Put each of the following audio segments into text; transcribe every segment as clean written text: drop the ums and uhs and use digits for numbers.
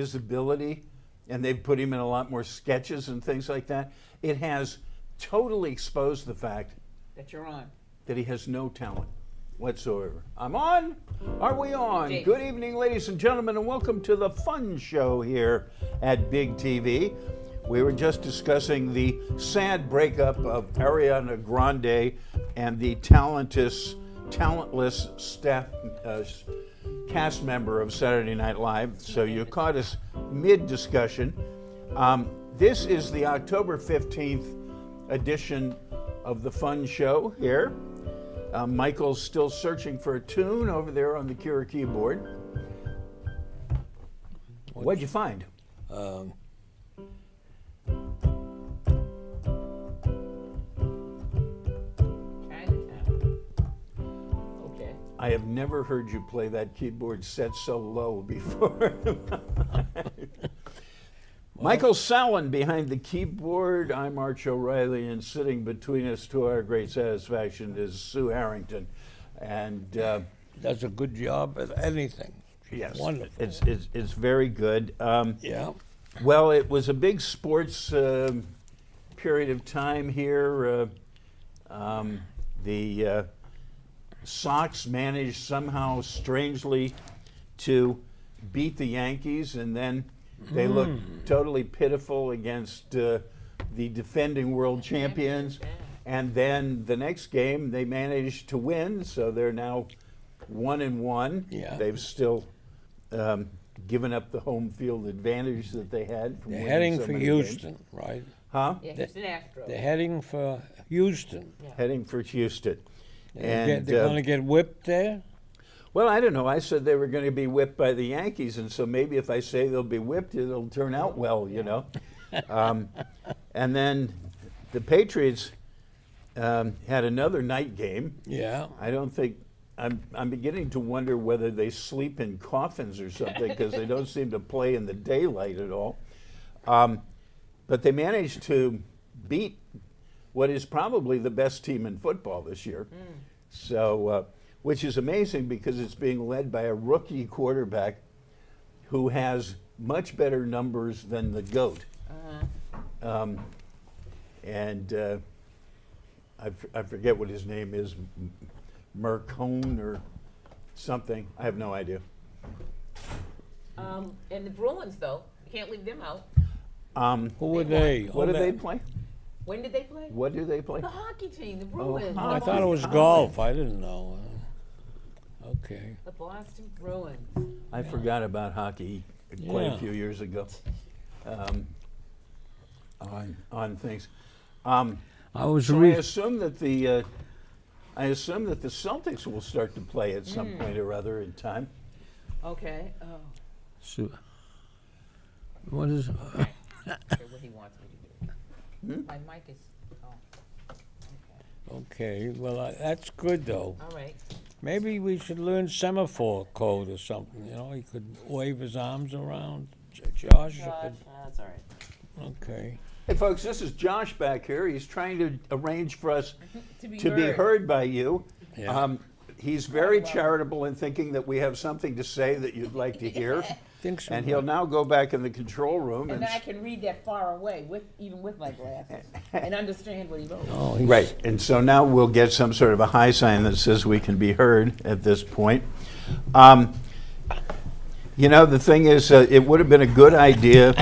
visibility, and they've put him in a lot more sketches and things like that. It has totally exposed the fact That you're on. that he has no talent whatsoever. I'm on? Are we on? James. Good evening, ladies and gentlemen, and welcome to the fun show here at Big TV. We were just discussing the sad breakup of Ariana Grande and the talentless cast member of Saturday Night Live. So you caught us mid-discussion. This is the October 15th edition of the fun show here. Michael's still searching for a tune over there on the Cure keyboard. What'd you find? Chinatown. Okay. I have never heard you play that keyboard set so low before. Michael Sallin behind the keyboard. I'm Arch O'Reilly, and sitting between us to our great satisfaction is Sue Harrington. And Does a good job at anything. She's yes, wonderful. it's very good. Yeah. Well, it was a big sports period of time here. The Sox managed somehow, strangely, to beat the Yankees, and then they looked totally pitiful against the defending world champions. And then the next game, they managed to win, so they're now 1-1. Yeah. They've still given up the home field advantage that they had. From They're winning heading so for many Houston, games. right? Huh? Yeah, Houston Astros. They're heading for Houston. Heading for Houston. They're going to get whipped there? Well, I don't know. I said they were going to be whipped by the Yankees, and so maybe if I say they'll be whipped, it'll turn out well, you know. And then the Patriots had another night game. Yeah. I don't think I'm beginning to wonder whether they sleep in coffins or something because they don't seem to play in the daylight at all. But they managed to beat what is probably the best team in football this year. So, which is amazing because it's being led by a rookie quarterback who has much better numbers than the GOAT. I forget what his name is, Mercone or something. I have no idea. And the Bruins, though, you can't leave them out. Who were they? What do they play? When did they play? What do they play? The hockey team, the Bruins. Oh, I the thought it was Boston- golf. I didn't know. Okay. The Boston Bruins. I forgot about hockey quite a Yeah. few years ago. On things. I was So I reading. assume that the Celtics will start to play at some point or other in time. Okay. Oh, What is? okay, what he wants me to do. My mic is. Oh. Okay. Okay. Well, that's good though. All right. Maybe we should learn semaphore code or something. You know, he could wave his arms around. Josh. That's all right. Okay. Hey, folks, this is Josh back here. He's trying to arrange for us To be to be heard by you. Yeah. He's very charitable in thinking that we have something to say that you'd like to hear. Think so. And he'll now go back in the control room And then I can read that far away, even with my glasses, and understand what he wrote. Oh, he's, Right, and so now we'll get some sort of a high sign that says we can be heard at this point. You know, the thing is, it would have been a good idea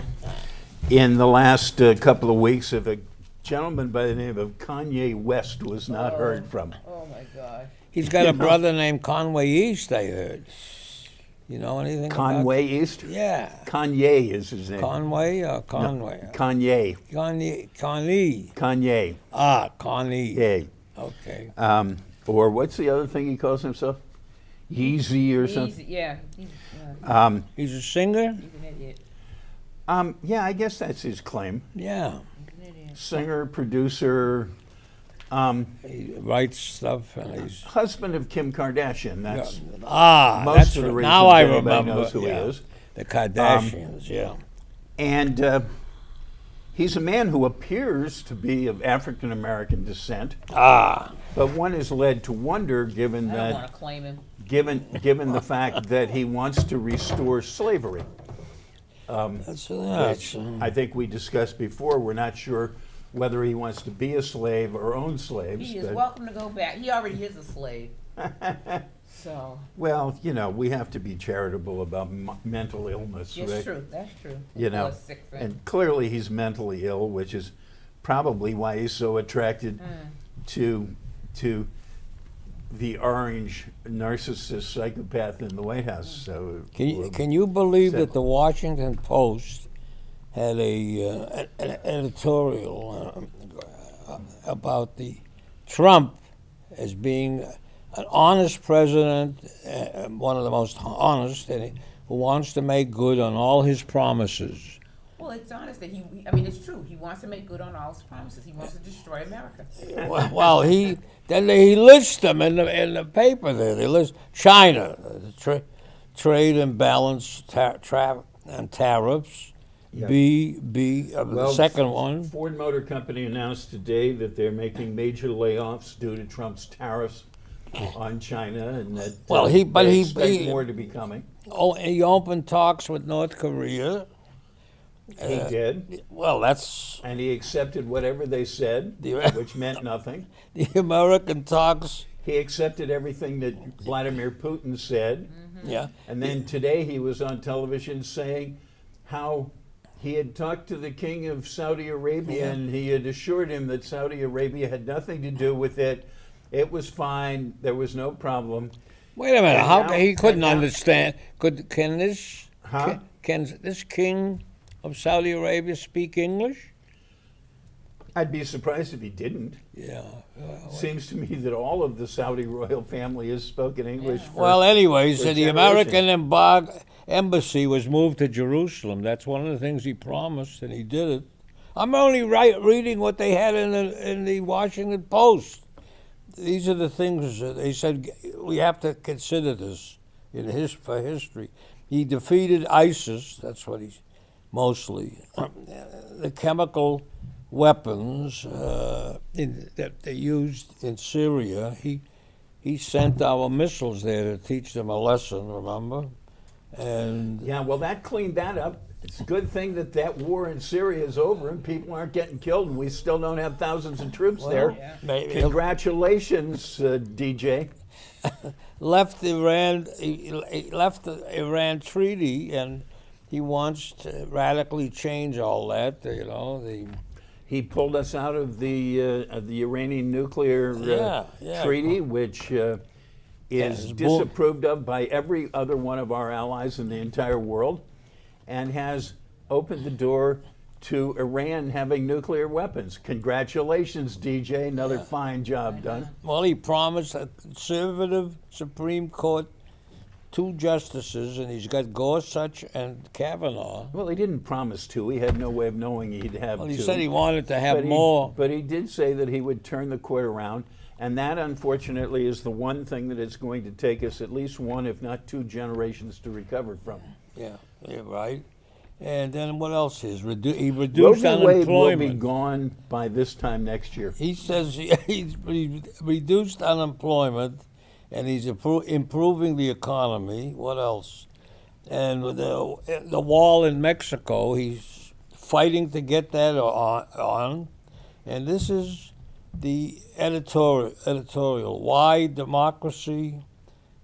in the last couple of weeks if a gentleman by the name of Kanye West was not heard from. Oh my God. He's got a brother named Conway East. I heard. You know anything? Conway East? About? Yeah. Kanye is his name. Conway or Conway? Kanye. Connie. Kanye. Ah, Connie. Yeah. Okay. Or what's the other thing he calls himself? Yeezy or something? Yeah. He's a singer? He's an idiot. Yeah, I guess that's his claim. Yeah. He's an idiot. Singer, producer, He writes stuff and he's. husband of Kim Kardashian. That's That's most of the right. reason Now I everybody remember. knows who yeah. he is. The Kardashians, yeah. And he's a man who appears to be of African American descent, Ah, but one is led to wonder, given I don't want that, to claim him. given the fact that he wants to restore slavery. That's I think we discussed before, we're not sure whether he wants to be a slave or own slaves. He is but- welcome to go back. He already is a slave. So, Well, we have to be charitable about mental illness, it's right? true, that's true. You know, Or a sick friend. and clearly he's mentally ill, which is probably why he's so attracted to the orange narcissist psychopath in the White House. So Can you believe Said- that the Washington Post had an editorial about the Trump as being an honest president, one of the most honest, and who wants to make good on all his promises. Well, it's honest that I mean, it's true. He wants to make good on all his promises. He wants to destroy America. Well, he lists them in the paper there. They list China, trade imbalance, and tariffs. Yeah. The second one. Ford Motor Company announced today that they're making major layoffs due to Trump's tariffs on China, and that Well, they expect more to be coming. Oh, he opened talks with North Korea. He did, Well, that's and he accepted whatever they said, The- which meant nothing. the American talks. He accepted everything that Vladimir Putin said. Yeah. And then today he was on television saying how he had talked to the king of Saudi Arabia and he had assured him that Saudi Arabia had nothing to do with it. It was fine. There was no problem. Wait a minute. And How now- he couldn't and now- understand? Can this Huh? can this king of Saudi Arabia speak English? I'd be surprised if he didn't. Yeah. Seems to me that all of the Saudi royal family has spoken English. For, Well, anyways, for the generations. American embassy was moved to Jerusalem. That's one of the things he promised, and he did it. I'm only reading what they had in the Washington Post. These are the things that they said we have to consider this for history. He defeated ISIS. That's what he's mostly the chemical weapons that they used in Syria. He sent our missiles there to teach them a lesson. Remember, and Yeah, well, that cleaned that up. It's a good thing that that war in Syria is over and people aren't getting killed, and we still don't have thousands of troops there. Yeah. maybe Congratulations, DJ. left Iran. He left the Iran treaty, and he wants to radically change all that. You know, He pulled us out of the Iranian nuclear Yeah. treaty, which is it's bull- disapproved of by every other one of our allies in the entire world, and has opened the door to Iran having nuclear weapons. Congratulations, DJ. Another fine job done. Well, he promised a conservative Supreme Court 2 justices, and he's got Gorsuch and Kavanaugh. Well, he didn't promise to. He had no way of knowing he'd have Well, to. he said he wanted to have but more. But he did say that he would turn the court around, and that, unfortunately, is the one thing that it's going to take us at least one, if not 2 generations to recover from. Yeah, right. And then what else is? He reduced Roe v. Wade will be unemployment. gone by this time next year. He says he's reduced unemployment, and he's improving the economy. What else? And with the wall in Mexico, he's fighting to get that on. And this is the editorial. Why democracy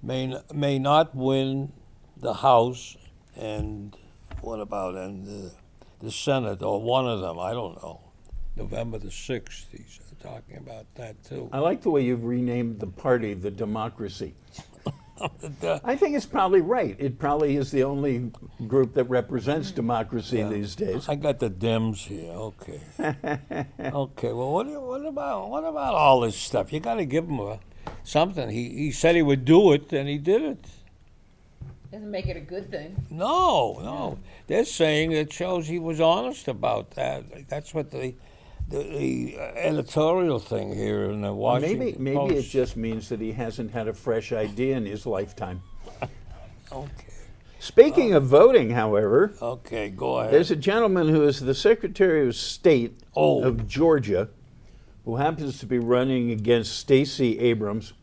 may not win the House, and what about the Senate, or one of them? I don't know. November the 6th, he's talking about that too. I like the way you've renamed the party the Democracy. I think it's probably right. It probably is the only group that represents democracy these days. I got the Dems here. Okay. Okay. Well, what about all this stuff? You got to give him something. He said he would do it, and he did it. Doesn't make it a good thing. No. They're saying it shows he was honest about that. That's what the editorial thing here in the Washington Maybe Post. it just means that he hasn't had a fresh idea in his lifetime. Okay. Speaking of voting, however, Okay. Go ahead. there's a gentleman who is the Secretary of State Oh. of Georgia, who happens to be running against Stacey Abrams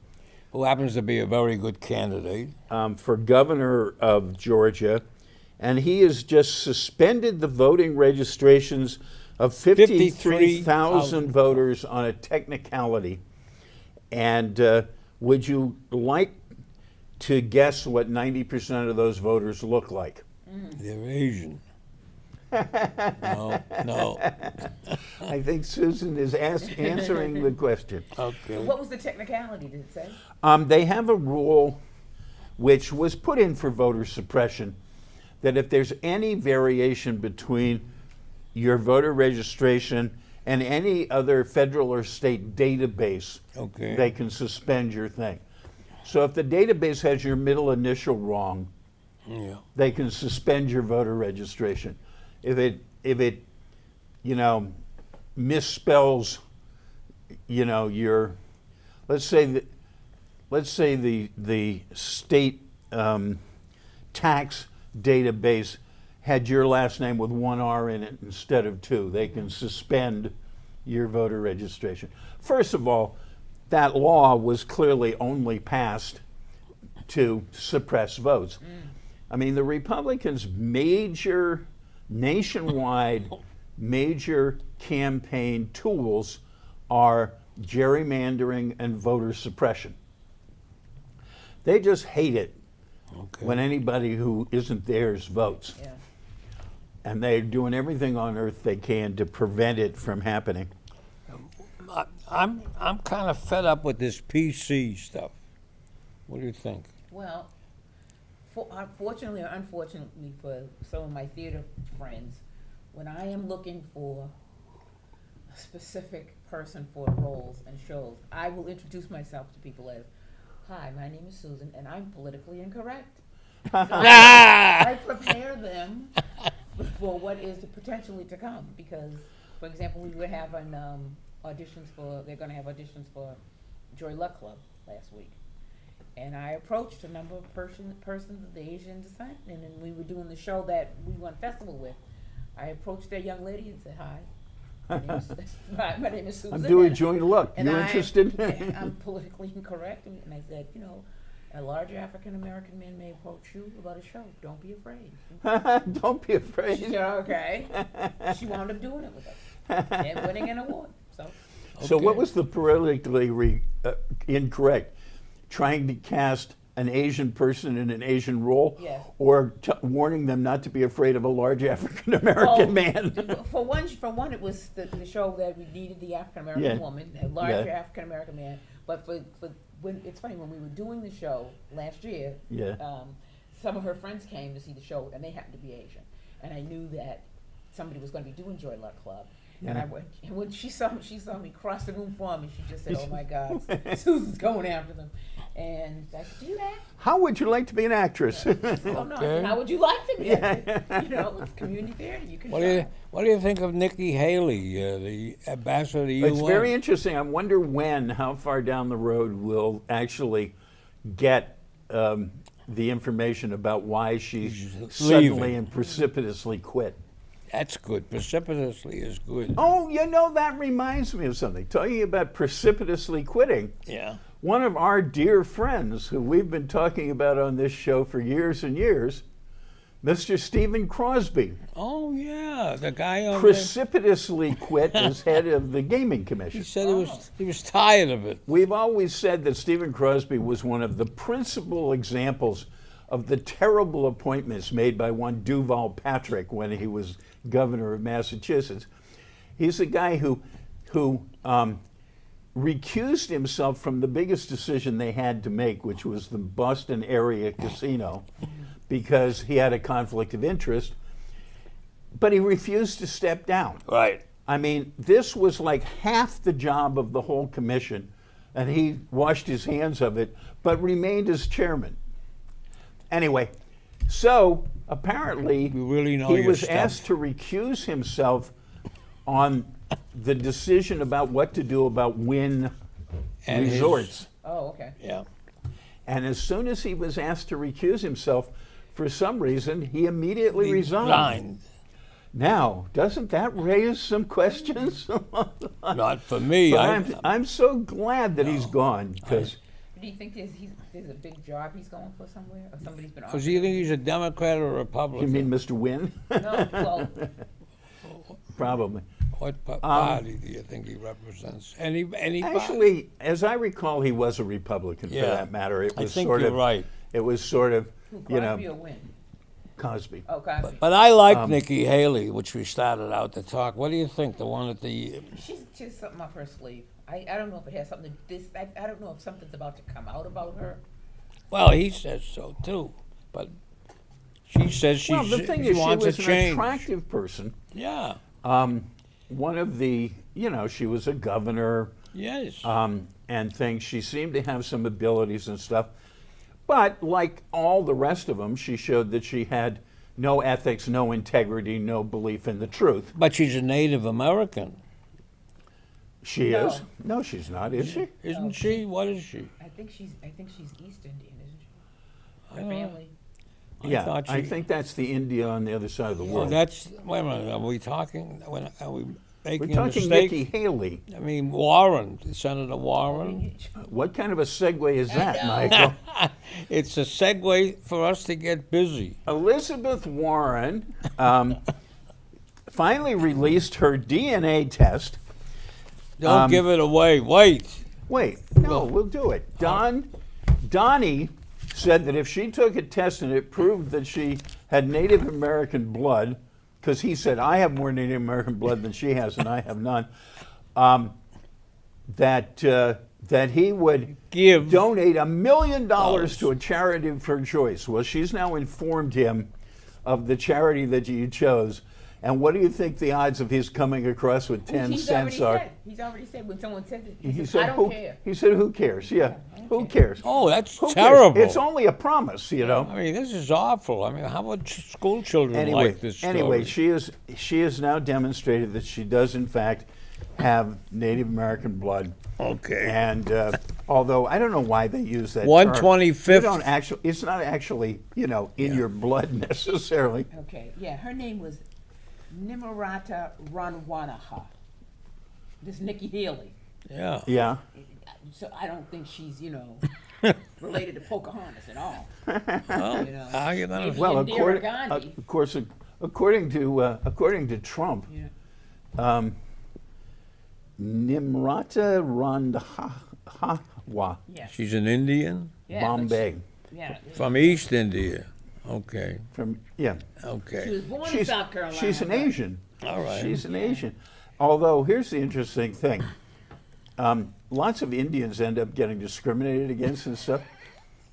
Who happens to be a very good candidate. for governor of Georgia, and he has just suspended the voting registrations of 53,000 voters on a technicality. And would you like to guess what 90% of those voters look like? They're Asian. No. I think Susan is answering the question. Okay. What was the technicality, did it say? They have a rule which was put in for voter suppression that if there's any variation between your voter registration and any other federal or state database, Okay. they can suspend your thing. So if the database has your middle initial wrong, Yeah. they can suspend your voter registration. If it misspells, your, let's say the state tax database had your last name with one R in it instead of two, they can suspend your voter registration. First of all, that law was clearly only passed to suppress votes. I mean, the Republicans' nationwide major campaign tools are gerrymandering and voter suppression. They just hate it Okay. when anybody who isn't theirs votes. Yeah. And they're doing everything on earth they can to prevent it from happening. I'm kind of fed up with this PC stuff. What do you think? Well, fortunately or unfortunately for some of my theater friends, when I am looking for a specific person for roles and shows, I will introduce myself to people as, "Hi, my name is Susan, and I'm politically incorrect." So I prepare them for what is potentially to come. Because, for example, we were having they're going to have auditions for Joy Luck Club last week. And I approached a number of persons of the Asian descent, and then we were doing the show that we won festival with. I approached that young lady and said, "Hi, my name is Susan. I'm doing Joy Luck. and You interested? I'm politically incorrect." And I said, a large African American man may approach you about a show. Don't be afraid. Don't be She afraid. said, "Okay." She wound up doing it with us and winning an award. So what Okay. was the politically incorrect? Trying to cast an Asian person in an Asian role? Yes. Or warning them not to be afraid of a large African American man? For one, it was the show that we needed the African American Yeah. woman, a larger Yeah. African American man. But for when it's funny, when we were doing the show last year, Yeah. some of her friends came to see the show, and they happened to be Asian, and I knew that somebody was going to be doing Joy Luck Club. And Yeah. I went, and when she saw me cross the room for me, she just said, "Oh my God, Susan's going after them." And I said, "Do you act?" How would you like to be an actress? She said, "Oh no, Okay. how would you like to be? Yeah. It's community theater. You can. What try." do you think of Nikki Haley, the ambassador to the UN? It's very interesting. I wonder how far down the road we'll actually get the information about why she She's suddenly leaving. and precipitously quit. That's good. Precipitously is good. Oh, that reminds me of something. Talking about precipitously quitting, Yeah. one of our dear friends who we've been talking about on this show for years and years, Mr. Stephen Crosby, Oh yeah, the guy on the, precipitously quit as head of the Gaming he Commission. said he was tired of it. We've always said that Stephen Crosby was one of the principal examples of the terrible appointments made by one Duval Patrick when he was governor of Massachusetts. He's the guy who recused himself from the biggest decision they had to make, which was the Boston area casino, because he had a conflict of interest, but he refused to step down. Right. I mean, this was like half the job of the whole commission, and he washed his hands of it, but remained as chairman. Anyway, so apparently We really know he your was stuff. asked to recuse himself on the decision about what to do about Wynn And his- Resorts. Oh, okay. Yeah. And as soon as he was asked to recuse himself, for some reason, he immediately He resigned. resigned. Now, doesn't that raise some questions? Not for me. But I'm so glad that he's gone, because Do you think there's a big job he's going for somewhere, or somebody's been Because you think he's a Democrat or a You Republican? mean Mr. Wynn? No, well, Probably. What party do you think he represents? Any party? Actually, as I recall, he was a Republican for Yeah. that matter. It I was think sort you're of, right. It was sort of, who, you Crosby know, or Wynn? Cosby. Oh, Cosby. But I like Nikki Haley, which we started out to talk. What do you think? The one at the She's just something up her sleeve. I don't know if it has something to this. I don't know if something's about to come out about her. well, he says so too, but she says Well, the thing she is, she wants was a an change. attractive person. Yeah. One of the, you know, she was a governor Yes. and things. She seemed to have some abilities and stuff. But like all the rest of them, she showed that she had no ethics, no integrity, no belief in the truth. But she's a Native American, She No. is. No, she's not, is she? isn't she? What is she? I think she's East Indian, isn't she? I Her don't know. family. Yeah, thought I she- think that's the India on the other side of the Oh, world. that's wait a minute. Are we talking? Are we making We're a talking mistake? Nikki Haley. I mean Warren, Senator Warren. What kind of a segue is that, know. Michael? It's a segue for us to get busy. Elizabeth Warren finally released her DNA test. Don't give it away. Wait. Wait, no, we'll do it. Donnie said that if she took a test and it proved that she had Native American blood, because he said, I have more Native American blood than she has and I have none, that he would Give. donate $1 million to a charity of her choice. Well, she's now informed him of the charity that you chose. And what do you think the odds of his coming across with 10 He's cents already are? said. He's already said when someone says it. He, He says, said, I don't who, care. He said, who cares? Yeah, I don't who care. cares? Oh, that's Who cares? terrible. It's only a promise, you know. I mean, this is awful. I mean, how would school children Anyway, like this story? she has now demonstrated that she does in fact have Native American blood. Okay. And although I don't know why they use that term. 125th. You don't actually. It's not actually, you know, in your blood necessarily. Okay, yeah, her name was Nimarata Ranwanaha. This Nikki Haley. Yeah. Yeah. So I don't think she's, related to Pocahontas at all. Well, You know. how you gonna? Maybe- Well, Indira Gandhi. of course, according to Trump, Yeah. Nimrata Randhawa, Yeah. She's an Indian Yeah, Bombay, Yeah. from East India. Okay. from She Okay. was born in she's South Carolina. she's an but- Asian. All right. She's an Asian. Although here's the interesting thing, lots of Indians end up getting discriminated against and stuff,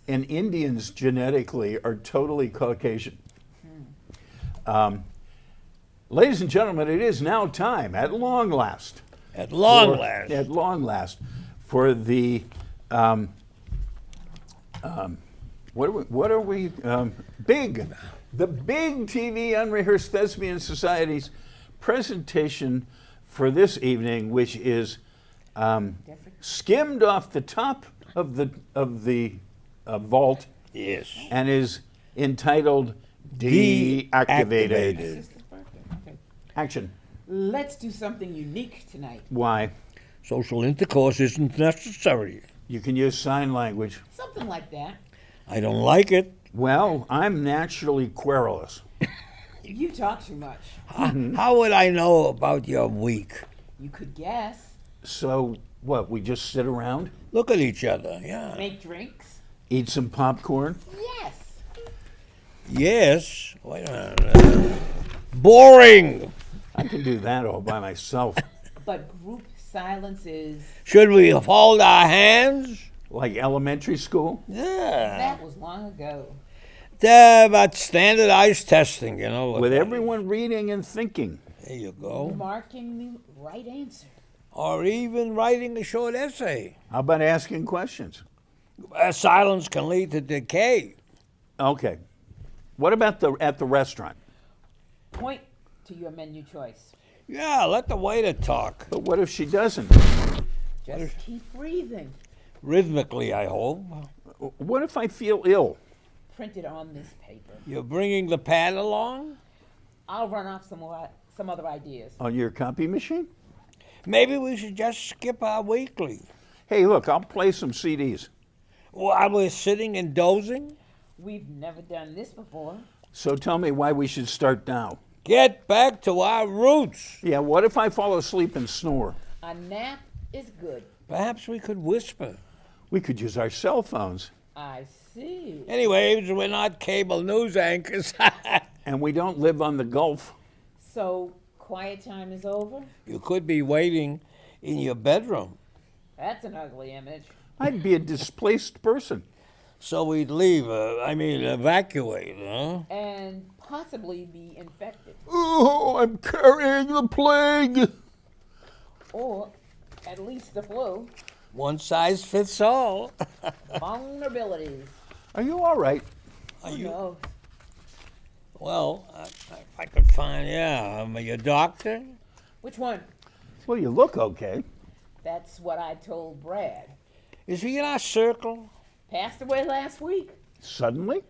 and Indians genetically are totally Caucasian. Ladies and gentlemen, it is now time, at long last. At long for- last. At long last, for the what are we the big TV Unrehearsed Thespian Society's presentation for this evening, which is skimmed off the top of the vault Yes. and is entitled Deactivated. Deactivated. Sister's birthday. Okay. Action. Let's do something unique tonight. Why? Social intercourse isn't necessary. You can use sign language. Something like that. I don't like it. Well, I'm naturally querulous. You talk too much. How would I know about your week? You could guess. So what? We just sit around, Look at each other. Yeah. Make drinks. eat some popcorn. Yes. Yes. Wait a minute. Boring. I can do that all by myself, But group silence is, Should we hold our hands? like elementary school. Yeah. that was long ago. But standardized testing, With everyone reading and thinking. There you go. Marking the right answer. Or even writing a short essay. How about asking questions? Silence can lead to decay. Okay. What about at the restaurant? Point to your menu choice. Yeah, let the waiter talk. But what if she doesn't? Just keep breathing. Rhythmically, I hope. What if I feel ill? Printed on this paper. You're bringing the pad along? I'll run off some other ideas. On your copy machine? Maybe we should just skip our weekly. Hey, look, I'll play some CDs. While we're sitting and dozing? We've never done this before. So tell me why we should start now. Get back to our roots. Yeah, what if I fall asleep and snore? A nap is good. Perhaps we could whisper. We could use our cell phones. I see. Anyways, we're not cable news anchors. And we don't live on the Gulf. So, quiet time is over? You could be waiting in your bedroom. That's an ugly image. I'd be a displaced person. So we'd leave, evacuate, huh? And possibly be infected. Oh, I'm carrying the plague. Or at least the flu. One size fits all. Vulnerabilities. Are you all right? Who knows? Well, if I could find, your doctor? Which one? Well, you look okay. That's what I told Brad. Is he in our circle? Passed away last week. Suddenly?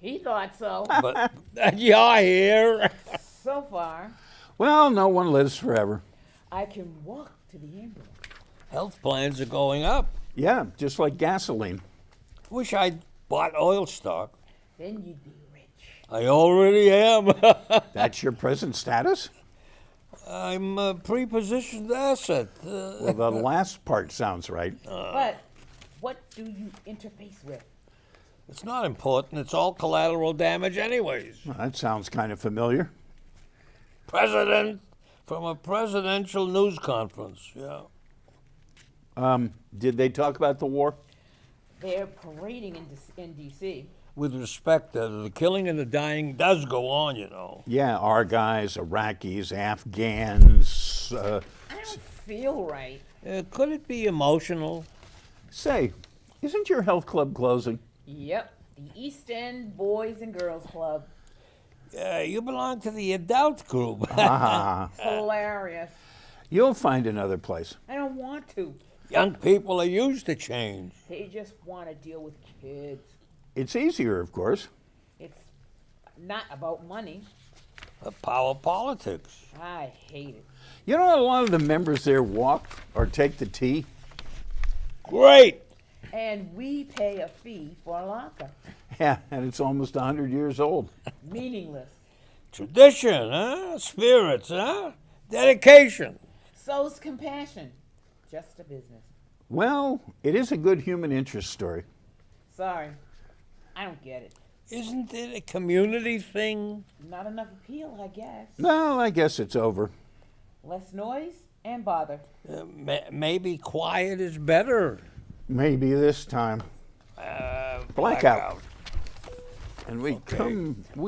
He thought so. But you're here. So far, Well, no one lives forever. I can walk to the ambulance. Health plans are going up. Yeah, just like gasoline. Wish I'd bought oil stock. Then you'd be rich. I already am. That's your present status? I'm a prepositioned asset. Well, the last part sounds right. But what do you interface with? It's not important. It's all collateral damage anyways. Well, that sounds kind of familiar. President from a presidential news conference, yeah. Did they talk about the war? They're parading in D.C. With respect, the killing and the dying does go on, you know. Yeah, our guys, Iraqis, Afghans. I don't feel right. Could it be emotional? Say, isn't your health club closing? Yep, the East End Boys and Girls Club. You belong to the adult group. Ah, Hilarious. you'll find another place. I don't want to. Young people are used to change. They just want to deal with kids. It's easier, of course. It's not about money. Power politics. I hate it. You know, a lot of the members there walk or take the T. Great. And we pay a fee for a locker. Yeah, and it's almost 100 years old. Meaningless. Tradition, huh? Spirits, huh? Dedication. So's compassion. Just a business. Well, it is a good human interest story. Sorry, I don't get it. Isn't it a community thing? Not enough appeal, I guess. No, I guess it's over. Less noise and bother. Maybe quiet is better. Maybe this time. Blackout. And we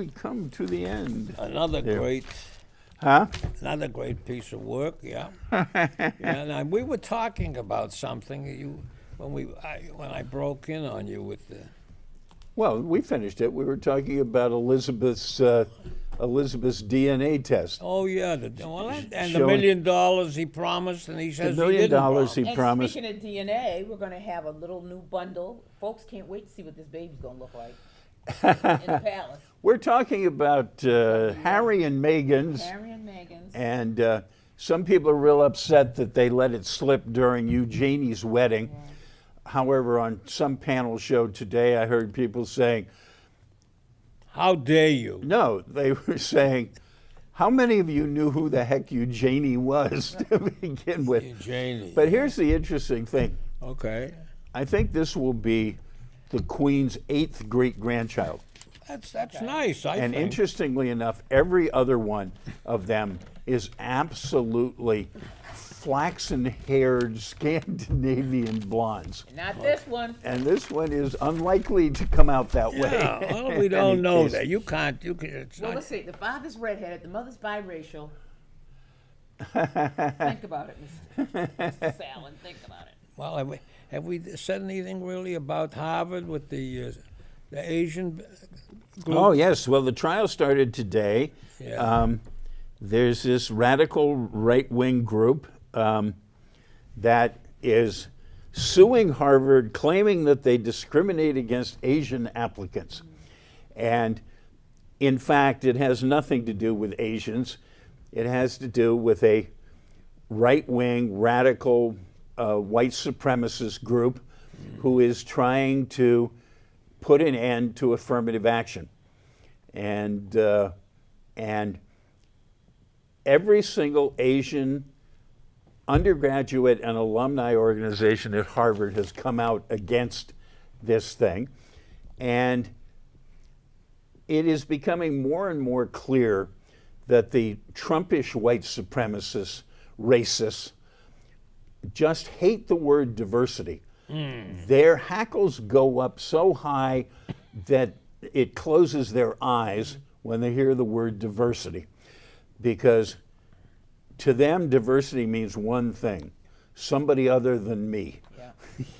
come to the end. Another Yeah. great, Huh? another great piece of work. Yeah. Yeah. And we were talking about something when I broke in on you with the. Well, we finished it. We were talking about Elizabeth's DNA test. Oh yeah, and the Showing- $1 million he promised, and he The says $1 million he didn't promise. he And promised. speaking of DNA, we're going to have a little new bundle. Folks can't wait to see what this baby's going to look like in the palace. We're talking about Harry and Meghan's, Harry and Meghan's. and some people are real upset that they let it slip during Eugenie's wedding. However, on some panel show today, I heard people saying, How dare you? no, they were saying, how many of you knew who the heck Eugenie was to begin with? Janie. But here's the interesting thing. Okay. I think this will be the Queen's 8th great-grandchild. That's nice, I And think. interestingly enough, every other one of them is absolutely flaxen-haired Scandinavian blondes. Not this one. And this one is unlikely to come out that way. Yeah, well, we in don't any know case. that. You can't, it's Well, not. let's see. The father's redheaded. The mother's biracial. Think about it, Mr. Sallin. Think about it. Well, have we said anything really about Harvard with the Asian group? Oh, yes. Well, the trial started today. Yeah. There's this radical right-wing group that is suing Harvard, claiming that they discriminate against Asian applicants. And in fact, it has nothing to do with Asians. It has to do with a right-wing, radical, white supremacist group who is trying to put an end to affirmative action. And every single Asian undergraduate and alumni organization at Harvard has come out against this thing. And it is becoming more and more clear that the Trumpish white supremacists, racists, just hate the word diversity. Their hackles go up so high that it closes their eyes when they hear the word diversity. Because to them, diversity means one thing: somebody other than me.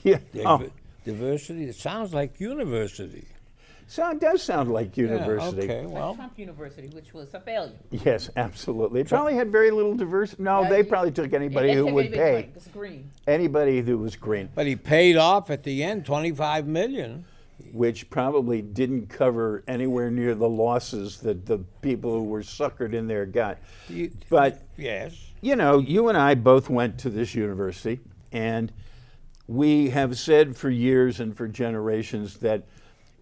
Yeah. Yeah. Diversity, it sounds like university. So it does sound like university. Yeah, okay, Like well, Trump University, which was a failure. Yes, absolutely. It probably had very little diversity. No, Yeah, they you- probably took anybody They who took would anybody pay. green. It's green. Anybody who was green, but he paid off at the end, 25 million. which probably didn't cover anywhere near the losses that the people who were suckered in there got. You- But Yes. you know, you and I both went to this university, and we have said for years and for generations that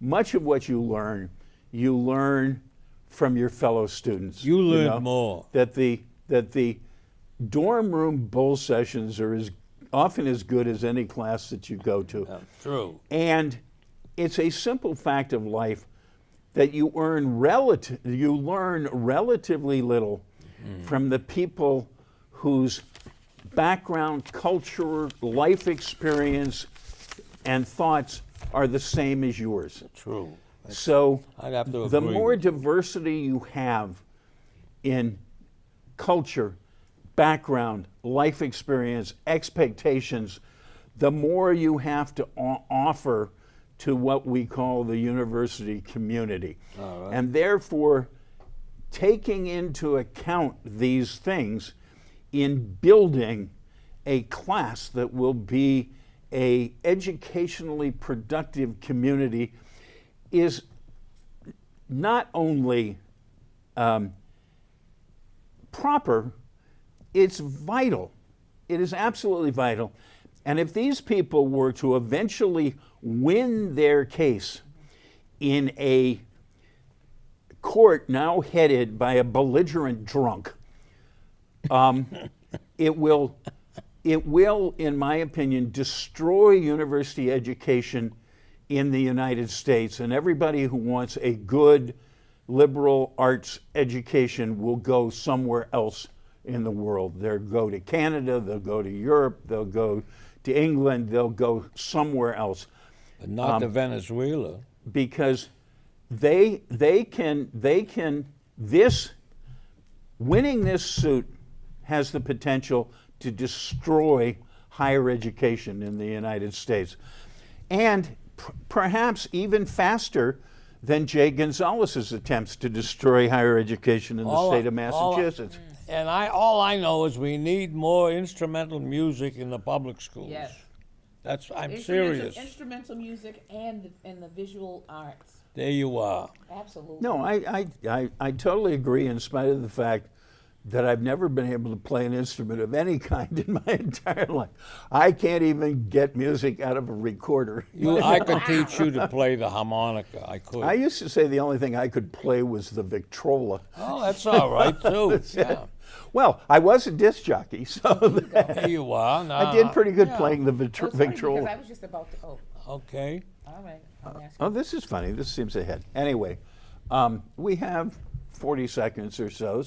much of what you learn from your fellow students. You learned know? more. That the dorm room bull sessions are as often as good as any class that you go to. True. And it's a simple fact of life that you learn relatively little from the people whose background, culture, life experience, and thoughts are the same as yours. True. So I'd have to the agree more with you. diversity you have in culture, background, life experience, expectations, the more you have to offer to what we call the university community. And therefore, taking into account these things in building a class that will be a educationally productive community is not only proper, it's vital. It is absolutely vital. And if these people were to eventually win their case in a court now headed by a belligerent drunk, it will, in my opinion, destroy university education in the United States. And everybody who wants a good liberal arts education will go somewhere else in the world. They'll go to Canada, they'll go to Europe, they'll go to England, they'll go somewhere else. But not to Venezuela. Because they can winning this suit has the potential to destroy higher education in the United States, and perhaps even faster than Jay Gonzalez's attempts to destroy higher education in the state of Massachusetts. And all I know is we need more instrumental music in the public schools. Yes. I'm serious. Instrumental music and the visual arts. There you are. Absolutely. No, I totally agree, in spite of the fact that I've never been able to play an instrument of any kind in my entire life. I can't even get music out of a recorder. I could teach you to play the harmonica. I could. I used to say the only thing I could play was the Victrola. Oh, that's all right, too. Yeah. Well, I was a disc jockey, so There you are. I did pretty good yeah. playing the Well, it's funny because I Victrola. was just about to. Oh, Okay. all right. I'm asking. Oh, this is funny. This seems ahead. Anyway, we have 40 seconds or so,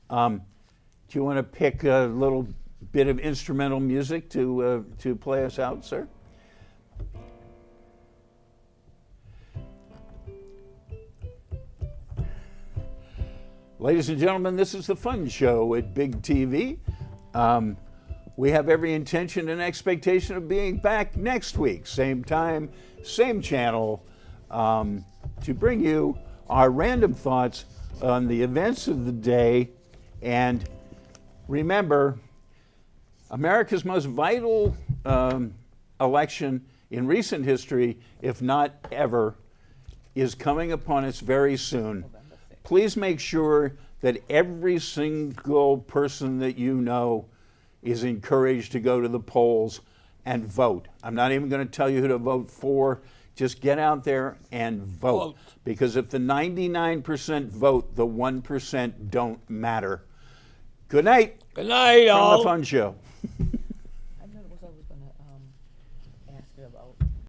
do you want to pick a little bit of instrumental music to play us out, sir? Ladies and gentlemen, this is the Fun Show at Big TV. We have every intention and expectation of being back next week, same time, same channel, to bring you our random thoughts on the events of the day. And remember, America's most vital election in recent history, if not ever, is coming upon us very soon. Please make sure that every single person that you know is encouraged to go to the polls and vote. I'm not even going to tell you who to vote for. Just get out there and vote. Vote. Because if the 99% vote, the 1% don't matter. Good night Good night, from all. the Fun Show.